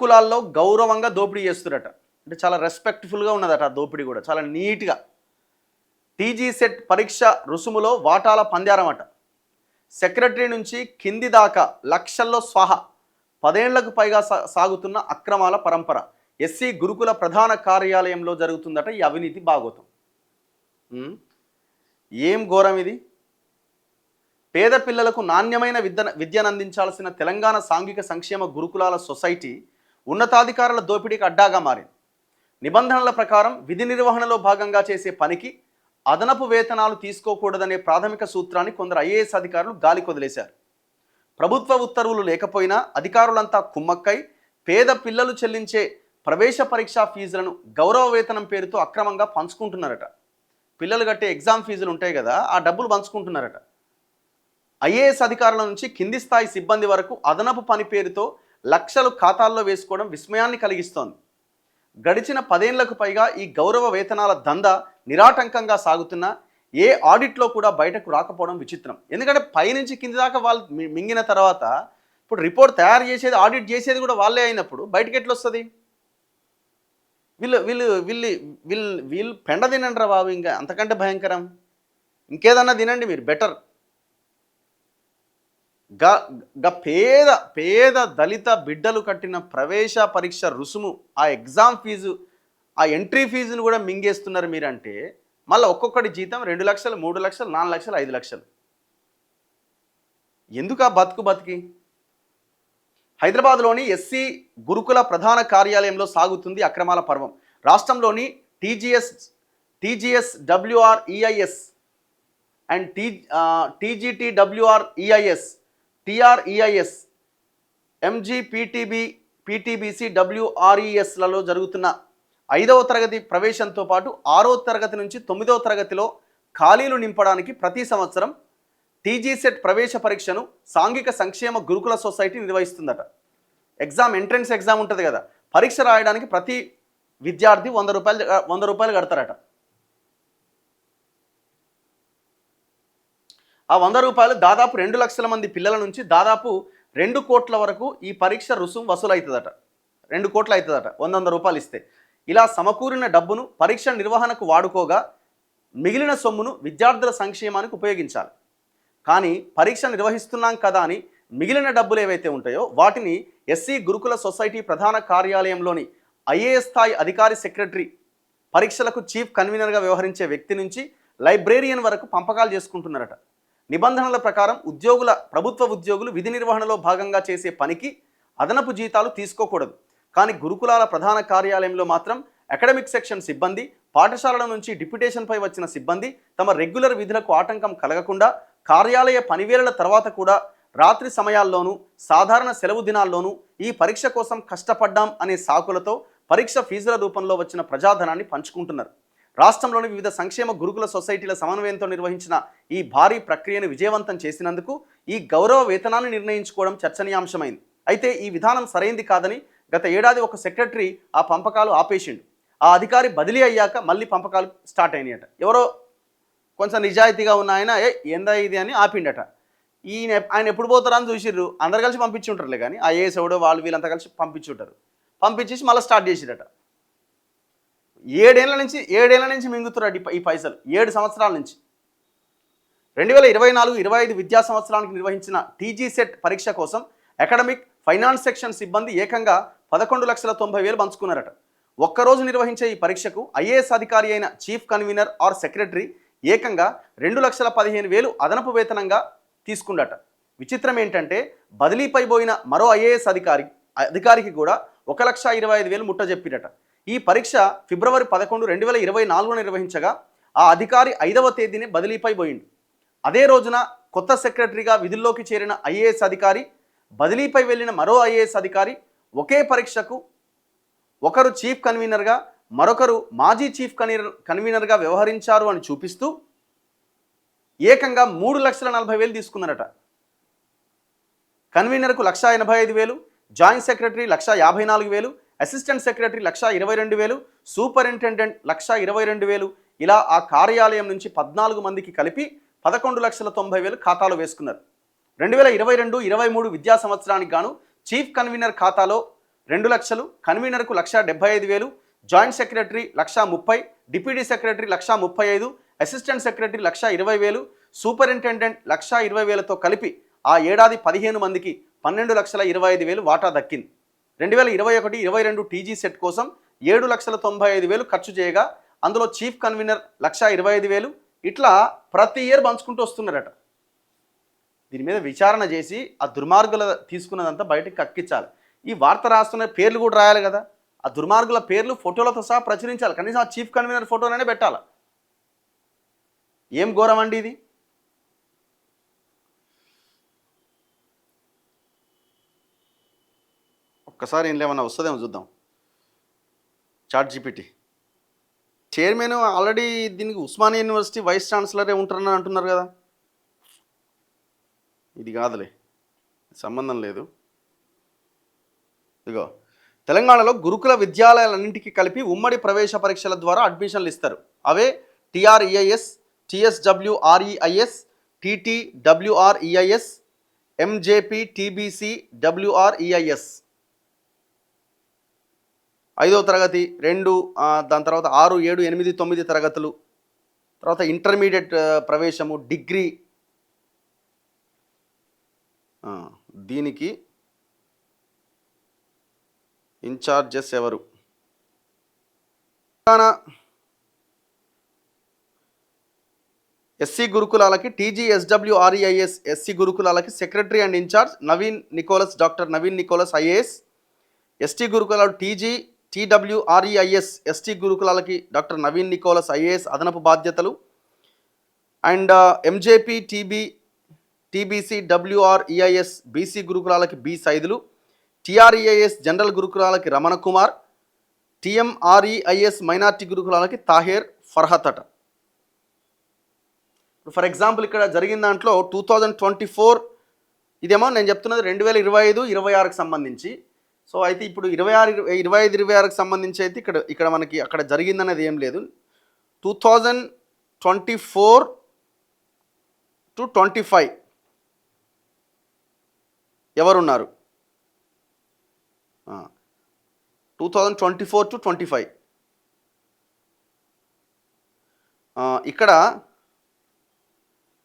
గురుకులాల్లో గౌరవంగా దోపిడీ చేస్తురట. అంటే చాలా రెస్పెక్ట్ఫుల్గా ఉన్నదట ఆ దోపిడీ కూడా, చాలా నీట్గా. టీజీ సెట్ పరీక్ష రుసుములో వాటాల పంజారం అట. సెక్రటరీ నుంచి కింది దాకా లక్షల్లో స్వాహ. 10 ఏళ్లకు పైగా సాగుతున్న అక్రమాల పరంపర. ఎస్సీ గురుకుల ప్రధాన కార్యాలయంలో జరుగుతుందట ఈ అవినీతి భాగోతం. ఏం ఘోరం ఇది! పేద పిల్లలకు నాణ్యమైన విద్యను అందించాల్సిన తెలంగాణ సాంఘిక సంక్షేమ గురుకులాల సొసైటీ ఉన్నతాధికారుల దోపిడీకి అడ్డాగా మారింది. నిబంధనల ప్రకారం విధి నిర్వహణలో భాగంగా చేసే పనికి అదనపు వేతనాలు తీసుకోకూడదనే ప్రాథమిక సూత్రాన్ని కొందరు ఐఏఎస్ అధికారులు గాలికి వదిలేశారు. ప్రభుత్వ ఉత్తర్వులు లేకపోయినా అధికారులంతా కుమ్మక్కై పేద పిల్లలు చెల్లించే ప్రవేశ పరీక్షా ఫీజులను గౌరవ వేతనం పేరుతో అక్రమంగా పంచుకుంటున్నారట. పిల్లలు కట్టే ఎగ్జామ్ ఫీజులు ఉంటాయి కదా, ఆ డబ్బులు పంచుకుంటున్నారట. ఐఏఎస్ అధికారుల నుంచి కింది స్థాయి సిబ్బంది వరకు అదనపు పని పేరుతో లక్షలు ఖాతాల్లో వేసుకోవడం విస్మయాన్ని కలిగిస్తోంది. గడిచిన 10 ఏళ్లకు పైగా ఈ గౌరవ వేతనాల దందా నిరాటంకంగా సాగుతున్నా ఏ ఆడిట్లో కూడా బయటకు రాకపోవడం విచిత్రం. ఎందుకంటే పైనుంచి కింది దాకా వాళ్ళు మింగిన తర్వాత ఇప్పుడు రిపోర్ట్ తయారు చేసేది, ఆడిట్ చేసేది కూడా వాళ్ళే అయినప్పుడు బయటకు ఎట్లా వస్తుంది? వీళ్ళు వీళ్ళు వీళ్ళు వీళ్ళు వీళ్ళు పెండ తినండి రా బాబు, ఇంకా అంతకంటే భయంకరం ఇంకేదన్నా తినండి మీరు, బెటర్. పేద పేద దళిత బిడ్డలు కట్టిన ప్రవేశ పరీక్ష రుసుము, ఆ ఎగ్జామ్ ఫీజు, ఆ ఎంట్రీ ఫీజును కూడా మింగేస్తున్నారు మీరంటే, మళ్ళీ ఒక్కొక్కటి జీతం 2 లక్షలు, 3 లక్షలు, 4 లక్షలు, 5 లక్షలు. ఎందుకు ఆ బతికి? హైదరాబాద్లోని ఎస్సీ గురుకుల ప్రధాన కార్యాలయంలో సాగుతుంది అక్రమాల పర్వం. రాష్ట్రంలోని టీజీఎస్ డబ్ల్యూఆర్ఈఐఎస్ అండ్ టీజీటీడబ్ల్యూఆర్ఈఐఎస్, టీఆర్ఈఐఎస్, పీటీబీసీ డబ్ల్యూఆర్ఈఎస్లలో జరుగుతున్న 5వ తరగతి ప్రవేశంతో పాటు 6వ తరగతి నుంచి 9వ తరగతిలో ఖాళీలు నింపడానికి ప్రతి సంవత్సరం టీజీ సెట్ ప్రవేశ పరీక్షను సాంఘిక సంక్షేమ గురుకుల సొసైటీ నిర్వహిస్తుందట. ఎంట్రన్స్ ఎగ్జామ్ ఉంటుంది కదా, పరీక్ష రాయడానికి ప్రతి విద్యార్థి 100 రూపాయలు కడతారట. ఆ 100 రూపాయలు దాదాపు 2 లక్షల మంది పిల్లల నుంచి దాదాపు 2 కోట్ల వరకు ఈ పరీక్ష రుసుము వసూలవుతుందట. 2 కోట్లు అవుతుందట 100 రూపాయలు ఇస్తే. ఇలా సమకూరిన డబ్బును పరీక్ష నిర్వహణకు వాడుకోగా మిగిలిన సొమ్మును విద్యార్థుల సంక్షేమానికి ఉపయోగించాలి. కానీ పరీక్ష నిర్వహిస్తున్నాం కదా అని మిగిలిన డబ్బులు ఏవైతే ఉంటాయో వాటిని ఎస్సీ గురుకుల సొసైటీ ప్రధాన కార్యాలయంలోని ఐఏఎస్ స్థాయి అధికారి సెక్రటరీ, పరీక్షలకు చీఫ్ కన్వీనర్గా వ్యవహరించే వ్యక్తి నుంచి లైబ్రేరియన్ వరకు పంపకాలు చేసుకుంటున్నారట. నిబంధనల ప్రకారం ప్రభుత్వ ఉద్యోగులు విధి నిర్వహణలో భాగంగా చేసే పనికి అదనపు జీతాలు తీసుకోకూడదు. కానీ గురుకులాల ప్రధాన కార్యాలయంలో మాత్రం అకాడమిక్ సెక్షన్ సిబ్బంది, పాఠశాలల నుంచి డిప్యుటేషన్పై వచ్చిన సిబ్బంది తమ రెగ్యులర్ విధులకు ఆటంకం కలగకుండా కార్యాలయ పనివేళల తర్వాత కూడా రాత్రి సమయాల్లోనూ సాధారణ సెలవు దినాల్లోనూ ఈ పరీక్ష కోసం కష్టపడ్డాం అనే సాకులతో పరీక్ష ఫీజుల రూపంలో వచ్చిన ప్రజాధనాన్ని పంచుకుంటున్నారు. రాష్ట్రంలోని వివిధ సంక్షేమ గురుకుల సొసైటీల సమన్వయంతో నిర్వహించిన ఈ భారీ ప్రక్రియను విజయవంతం చేసినందుకు ఈ గౌరవ వేతనాన్ని నిర్ణయించుకోవడం చర్చనీయాంశమైంది. అయితే ఈ విధానం సరైంది కాదని గత ఏడాది ఒక సెక్రటరీ ఆ పంపకాలు ఆపేసిండు. ఆ అధికారి బదిలీ అయ్యాక మళ్ళీ పంపకాలు స్టార్ట్ అయినాయట. ఎవరో కొంచెం నిజాయితీగా ఉన్న ఆయన ఏందా ఇది అని ఆపిండట. ఆయన ఎప్పుడు పోతారా అని చూసిర్రు, అందరు కలిసి పంపించి ఉంటారులే, కానీ ఆ ఏఎస్ ఎవడో వాళ్ళు వీళ్ళంతా కలిసి పంపించి ఉంటారు. పంపించేసి మళ్ళీ స్టార్ట్ చేసిరట. 7 ఏళ్ల నుంచి మింగుతున్నాడు ఈ పైసలు. 7 సంవత్సరాల నుంచి. 2024-25 విద్యా సంవత్సరానికి నిర్వహించిన టీజీ సెట్ పరీక్ష కోసం అకాడమిక్ ఫైనాన్స్ సెక్షన్ సిబ్బంది ఏకంగా 11,90,000 పంచుకున్నారట. ఒక్కరోజు నిర్వహించే ఈ పరీక్షకు ఐఏఎస్ అధికారి అయిన చీఫ్ కన్వీనర్ ఆర్ సెక్రటరీ ఏకంగా 2,15,000 అదనపు వేతనంగా తీసుకుందట. విచిత్రం ఏంటంటే బదిలీపై పోయిన మరో ఐఏఎస్ అధికారికి కూడా 1,25,000 ముట్ట చెప్పిరట. ఈ పరీక్ష ఫిబ్రవరి 11, 2024 నిర్వహించగా ఆ అధికారి 5వ తేదీనే బదిలీపై పోయిండు. అదే రోజున కొత్త సెక్రటరీగా విధుల్లోకి చేరిన ఐఏఎస్ అధికారి, బదిలీపై వెళ్ళిన మరో ఐఏఎస్ అధికారి ఒకే పరీక్షకు ఒకరు చీఫ్ కన్వీనర్గా మరొకరు మాజీ చీఫ్ కన్వీనర్గా వ్యవహరించారు అని చూపిస్తూ ఏకంగా 3,40,000 తీసుకున్నారట. కన్వీనర్కు 1,85,000, joint secretary 1,54,000, assistant secretary 1,22,000, superintendent 1,22,000. ఇలా ఆ కార్యాలయం నుంచి 14 మందికి కలిపి 11,90,000 ఖాతాలో వేసుకున్నారు. 2022-23 విద్యా సంవత్సరానికి గాను చీఫ్ కన్వీనర్ ఖాతాలో 2,00,000, కన్వీనర్కు 1,75,000, joint secretary 1,30,000, deputy secretary 1,35,000, assistant secretary 1,20,000, superintendent 1,20,000తో కలిపి ఆ ఏడాది 15 మందికి 12,25,000 వాటా దక్కింది. 2021-22 టీజీ సెట్ కోసం 7,95,000 ఖర్చు చేయగా అందులో చీఫ్ కన్వీనర్ 1,25,000, ఇట్లా ప్రతి ఇయర్ పంచుకుంటూ వస్తున్నారట. దీని మీద విచారణ చేసి ఆ దుర్మార్గుల తీసుకున్నదంతా బయటకు కక్కించాలి. ఈ వార్త రాస్తున్న పేర్లు కూడా రాయాలి కదా, ఆ దుర్మార్గుల పేర్లు ఫోటోలతో సహా ప్రచురించాలి. కనీసం ఆ చీఫ్ కన్వీనర్ ఫోటోలనే పెట్టాలి. ఏం ఘోరం అండి ఇది. ఒక్కసారి ఏం లేమన్నా వస్తుందేమో చూద్దాం. చాట్ జీపీటీ చైర్మన్ ఆల్రెడీ దీనికి ఉస్మానియా యూనివర్సిటీ వైస్ ఛాన్సలరే ఉంటారని అంటున్నారు కదా. ఇది కాదులే, సంబంధం లేదు. ఇదిగో తెలంగాణలో గురుకుల విద్యాలయాలన్నింటికి కలిపి ఉమ్మడి ప్రవేశ పరీక్షల ద్వారా అడ్మిషన్లు ఇస్తారు. అవే టీఆర్ఈఐఎస్, టీఎస్డబ్ల్యూఆర్ఈఐఎస్, టీటీడబ్ల్యూఆర్ఈఐఎస్, ఎంజేపీ, టీబీసీ, డబ్ల్యూఆర్ఈఐఎస్. 5వ తరగతి 2, దాని తర్వాత 6, 7, 8, 9 తరగతులు, తర్వాత ఇంటర్మీడియట్ ప్రవేశము, డిగ్రీ. దీనికి ఇన్ఛార్జెస్ ఎవరు? ఎస్సీ గురుకులాలకి టీజీఎస్డబ్ల్యూఆర్ఈఐఎస్ ఎస్సీ గురుకులాలకి secretary and incharge doctor Naveen Nicholas IAS. ST గురుకులాలు టీడబ్ల్యూఆర్ఈఐఎస్ ఎస్టీ గురుకులాలకి డాక్టర్ నవీన్ నికోలస్ ఐఏఎస్ అదనపు బాధ్యతలు. And MJPTBCWREIS BC గురుకులాలకి బి సైదులు, టీఆర్ఈఐఎస్ జనరల్ గురుకులాలకి రమణ కుమార్, టీఎంఆర్ఈఐఎస్ మైనార్టీ గురుకులాలకి తాహేర్ ఫర్హత్ అట. ఫర్ ఎగ్జాంపుల్ ఇక్కడ జరిగిన దాంట్లో 2024, ఇదేమో నేను చెప్తున్నది 2025-26కి సంబంధించి. సో అయితే ఇప్పుడు 25-26కి సంబంధించి అయితే ఇక్కడ మనకి అక్కడ జరిగిందనేది ఏం లేదు. 2024-25 ఎవరున్నారు? 2024-25 ఇక్కడ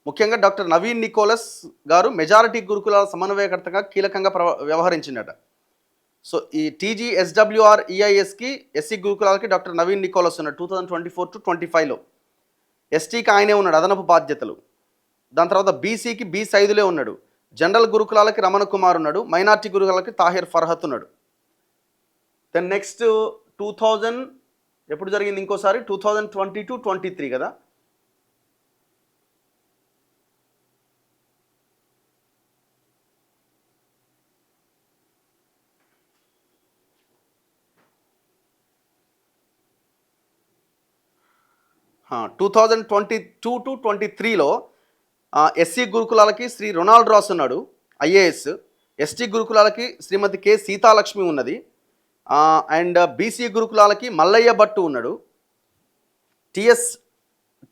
ముఖ్యంగా డాక్టర్ నవీన్ నికోలస్ గారు మెజారిటీ గురుకులాల సమన్వయకర్తగా కీలకంగా వ్యవహరించినట. సో ఈ టీజీఎస్డబ్ల్యూఆర్ఈఐఎస్కి ఎస్సీ గురుకులాలకి డాక్టర్ నవీన్ నికోలస్ ఉన్నాడు 2024-25లో. ఎస్టీకి ఆయనే ఉన్నాడు అదనపు బాధ్యతలు. దాని తర్వాత బీసీకి బి సైదులే ఉన్నాడు. జనరల్ గురుకులాలకి రమణ కుమార్ ఉన్నాడు. మైనార్టీ గురుకులాలకి తాహిర్ ఫర్హత్ ఉన్నాడు. దెన్ నెక్స్ట్ 2000 ఎప్పుడు జరిగింది ఇంకోసారి 2022-23 కదా. ఆ 2022-23లో ఎస్సీ గురుకులాలకి శ్రీ రొనాల్డ్ రాస్ ఉన్నాడు ఐఏఎస్. ఎస్టీ గురుకులాలకి శ్రీమతి కె సీతాలక్ష్మి ఉన్నది. అండ్ బీసీ గురుకులాలకి మల్లయ్య భట్టు ఉన్నాడు.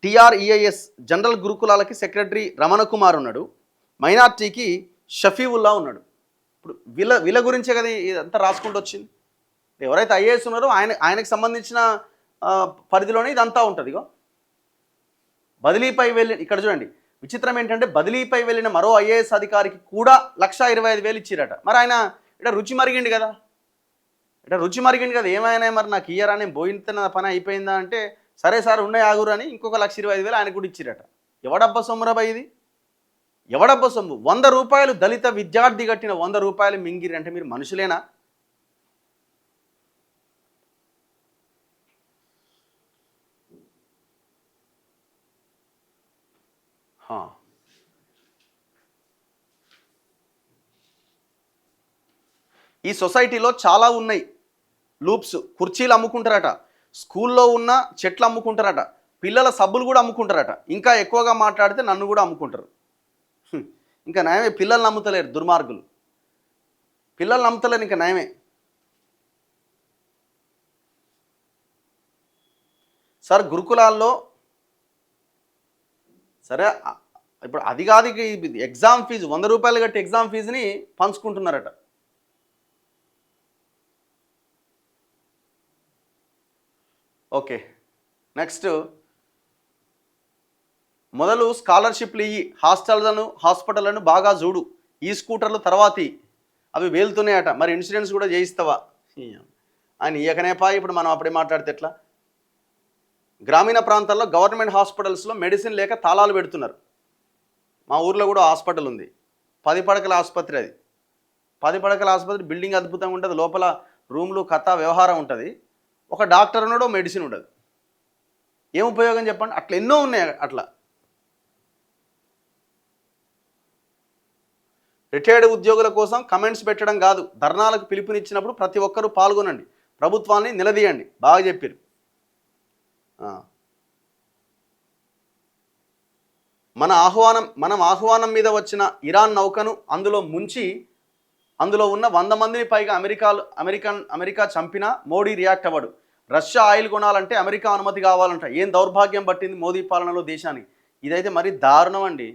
టీఆర్ఈఐఎస్ జనరల్ గురుకులాలకి సెక్రటరీ రమణ కుమార్ ఉన్నాడు. మైనార్టీకి షఫీవుల్లా ఉన్నాడు. ఇప్పుడు వీళ్ళ గురించే కదా ఇదంతా రాసుకుంటూ వచ్చింది. ఎవరైతే ఐఏఎస్ ఉన్నారో ఆయనకు సంబంధించిన పరిధిలోనే ఇదంతా ఉంటుంది. ఇగో బదిలీపై వెళ్ళి ఇక్కడ చూడండి, విచిత్రం ఏంటంటే బదిలీపై వెళ్ళిన మరో ఐఏఎస్ అధికారికి కూడా 1,25,000 ఇచ్చిరట. మరి ఆయన ఇక్కడ రుచి మరిగిండు కదా, ఏమైనా మరి నాకు ఇయ్యరా, నేను పోయిన పని అయిపోయిందా అంటే, సరే సార్ ఉన్నాయి ఆగురు అని ఇంకొక 1,25,000 ఆయనకు కూడా ఇచ్చిరట. ఎవడబ్బ సొమ్మురబా ఇది, ఎవడబ్బ సొమ్ము? 100 రూపాయలు దళిత విద్యార్థి కట్టిన 100 రూపాయలు మింగిరి అంటే మీరు మనుషులేనా? ఈ సొసైటీలో చాలా ఉన్నాయి లూప్స్. కుర్చీలు అమ్ముకుంటారట, స్కూల్లో ఉన్న చెట్లు అమ్ముకుంటారట, పిల్లల సబ్బులు కూడా అమ్ముకుంటారట. ఇంకా ఎక్కువగా మాట్లాడితే నన్ను కూడా అమ్ముకుంటారు. ఇంకా నయమే, పిల్లల్ని నమ్ముతలేరు దుర్మార్గులు, పిల్లల్ని నమ్ముతలేరు ఇంకా నయమే. సార్ గురుకులాల్లో సరే ఇప్పుడు అది కాదు, ఎగ్జామ్ ఫీజు 100 రూపాయలు కట్టి ఎగ్జామ్ ఫీజుని పంచుకుంటున్నారట. ఓకే. నెక్స్ట్, మొదలు స్కాలర్షిప్లు ఇయ్యి, హాస్పిటళ్లను బాగా చూడు, ఈ స్కూటర్లు తర్వాతి, అవి వేలుతున్నాయట, మరి ఇన్సూరెన్స్ కూడా చేయిస్తావా? ఆయన ఇయకనేపా, ఇప్పుడు మనం అప్పుడే మాట్లాడితే ఎట్లా? గ్రామీణ ప్రాంతాల్లో గవర్నమెంట్ హాస్పిటల్స్లో మెడిసిన్ లేక తాళాలు పెడుతున్నారు. మా ఊర్లో కూడా హాస్పిటల్ ఉంది, 10 పడకల ఆసుపత్రి. అది 10 పడకల ఆసుపత్రి, బిల్డింగ్ అద్భుతంగా ఉంటుంది, లోపల రూమ్లు కథ వ్యవహారం ఉంటుంది, ఒక డాక్టర్ ఉన్నాడు, మెడిసిన్ ఉండదు. ఏం ఉపయోగం చెప్పండి? అట్లా ఎన్నో ఉన్నాయి. అట్లా రిటైర్డ్ ఉద్యోగుల కోసం కమెంట్స్ పెట్టడం కాదు, ధర్నాలకు పిలుపునిచ్చినప్పుడు ప్రతి ఒక్కరూ పాల్గొనండి, ప్రభుత్వాన్ని నిలదీయండి. బాగా చెప్పారు. మనం ఆహ్వానం మీద వచ్చిన ఇరాన్ నౌకను అందులో ముంచి అందులో ఉన్న 100 మందిని పైగా అమెరికా చంపినా మోడీ రియాక్ట్ అవ్వడు. రష్యా ఆయిల్ కొనాలంటే అమెరికా అనుమతి కావాలంట. ఏం దౌర్భాగ్యం పట్టింది మోదీ పాలనలో దేశానికి. ఇదైతే మరీ దారుణం అండి.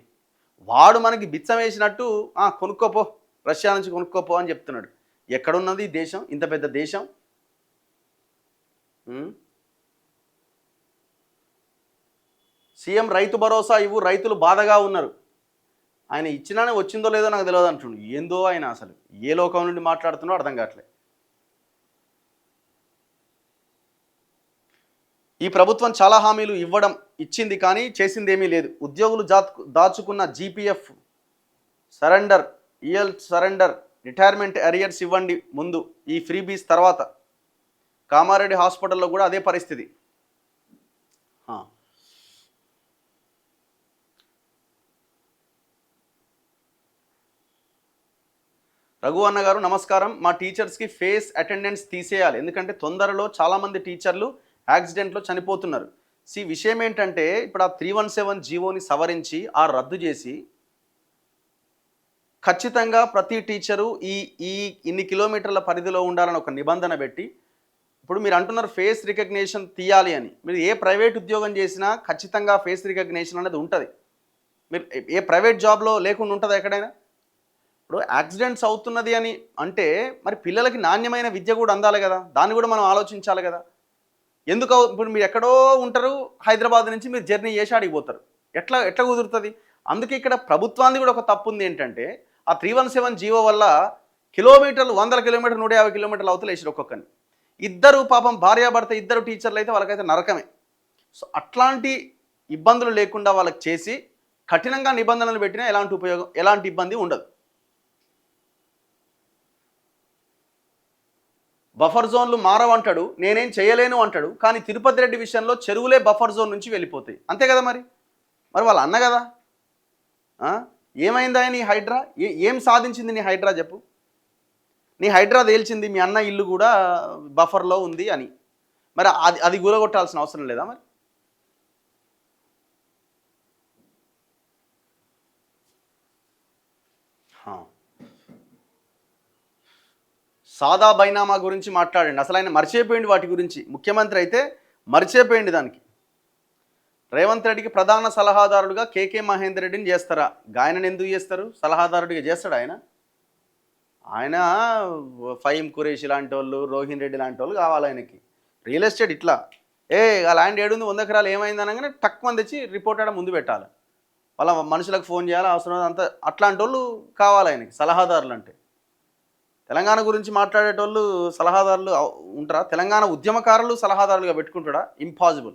వాడు మనకి బిచ్చం వేసినట్టు కొనుక్కోపో, రష్యా నుంచి కొనుక్కోపో అని చెప్తున్నాడు. ఎక్కడున్నది దేశం, ఇంత పెద్ద దేశం? సీఎం రైతు భరోసా ఇవ్వు, రైతులు బాధగా ఉన్నారు. ఆయన ఇచ్చినానే వచ్చిందో లేదో నాకు తెలియదు అంటుండు. ఏందో ఆయన అసలు ఏ లోకం నుండి మాట్లాడుతున్నాడో అర్థం కావట్లేదు. ఈ ప్రభుత్వం చాలా హామీలు ఇచ్చింది కానీ చేసిందేమీ లేదు. ఉద్యోగులు దాచుకున్న GPF surrender, surrender, retirement arrears ఇవ్వండి ముందు, ఈ ఫ్రీబీస్ తర్వాత. కామారెడ్డి హాస్పిటల్లో కూడా అదే పరిస్థితి. రఘు అన్న గారు నమస్కారం. మా టీచర్స్కి ఫేస్ అటెండెన్స్ తీసేయాలి, ఎందుకంటే తొందరలో చాలామంది టీచర్లు యాక్సిడెంట్లో చనిపోతున్నారు. విషయం ఏంటంటే, ఇప్పుడు ఆ 317 జీవోని సవరించి రద్దు చేసి ఖచ్చితంగా ప్రతి టీచరు ఇన్ని కిలోమీటర్ల పరిధిలో ఉండాలని ఒక నిబంధన పెట్టి, ఇప్పుడు మీరు అంటున్నారు ఫేస్ రికగ్నిషన్ తీయాలి అని. మీరు ఏ ప్రైవేట్ ఉద్యోగం చేసినా ఖచ్చితంగా ఫేస్ రికగ్నిషన్ అనేది ఉంటుంది. మీరు ఏ ప్రైవేట్ జాబ్లో లేకుండా ఉంటుందా ఎక్కడైనా? ఇప్పుడు యాక్సిడెంట్స్ అవుతున్నది అని అంటే మరి పిల్లలకి నాణ్యమైన విద్య కూడా అందాలి కదా, దాన్ని కూడా మనం ఆలోచించాలి కదా. ఇప్పుడు మీరు ఎక్కడో ఉంటారు, హైదరాబాద్ నుంచి మీరు జర్నీ చేసి అడిగిపోతారు, ఎట్లా కుదురుతుంది? అందుకే ఇక్కడ ప్రభుత్వాన్ని కూడా ఒక తప్పు ఉంది. ఏంటంటే ఆ 317 జీవో వల్ల కిలోమీటర్లు, 100 కిలోమీటర్లు, 150 కిలోమీటర్లు అవతల వేసారు ఒక్కొక్కరిని. ఇద్దరు పాపం భార్యాభర్త, ఇద్దరు టీచర్లు అయితే వాళ్ళకైతే నరకమే. సో అట్లాంటి ఇబ్బందులు లేకుండా వాళ్ళకి చేసి కఠినంగా నిబంధనలు పెట్టినా ఎలాంటి ఇబ్బంది ఉండదు. బఫర్ జోన్లు మారవంటాడు, నేనేం చేయలేను అంటాడు. కానీ తిరుపతి రెడ్డి విషయంలో చెరువులే బఫర్ జోన్ నుంచి వెళ్ళిపోతాయి. అంతే కదా మరి వాళ్ళ అన్న కదా. ఏమైందా నీ హైడ్రా? ఏం సాధించింది నీ హైడ్రా చెప్పు? నీ హైడ్రా తేల్చింది మీ అన్న ఇల్లు కూడా బఫర్లో ఉంది అని. మరి అది కూలగొట్టాల్సిన అవసరం లేదా? మరి సాదా బైనామా గురించి మాట్లాడండి. అసలు ఆయన మర్చిపోయింది వాటి గురించి. ముఖ్యమంత్రి అయితే మర్చిపోయింది దానికి. రేవంత్ రెడ్డికి ప్రధాన సలహాదారుడుగా కేకే మహేందర్ రెడ్డిని చేస్తారా? ఆయనను ఎందుకు చేస్తారు? సలహాదారుడిగా చేస్తాడు ఆయన ఫహీం ఖురేషి లాంటి వాళ్ళు, రోహిన్ రెడ్డి లాంటి వాళ్ళు కావాలి ఆయనకి. రియల్ ఎస్టేట్ ఇట్లా ఆ ల్యాండ్ 700 ఎకరాలు ఏమైంది అనగానే తక్కువ తెచ్చి రిపోర్ట్ ఆడ ముందు పెట్టాలి, వాళ్ళ మనుషులకు ఫోన్ చేయాలి, అవసరం అంతా. అట్లాంటి వాళ్ళు కావాలి ఆయనకి సలహాదారులు అంటే. తెలంగాణ గురించి మాట్లాడేటోళ్ళు సలహాదారులు ఉంటారా? తెలంగాణ ఉద్యమకారులు సలహాదారులుగా పెట్టుకుంటాడా? ఇంపాసిబుల్.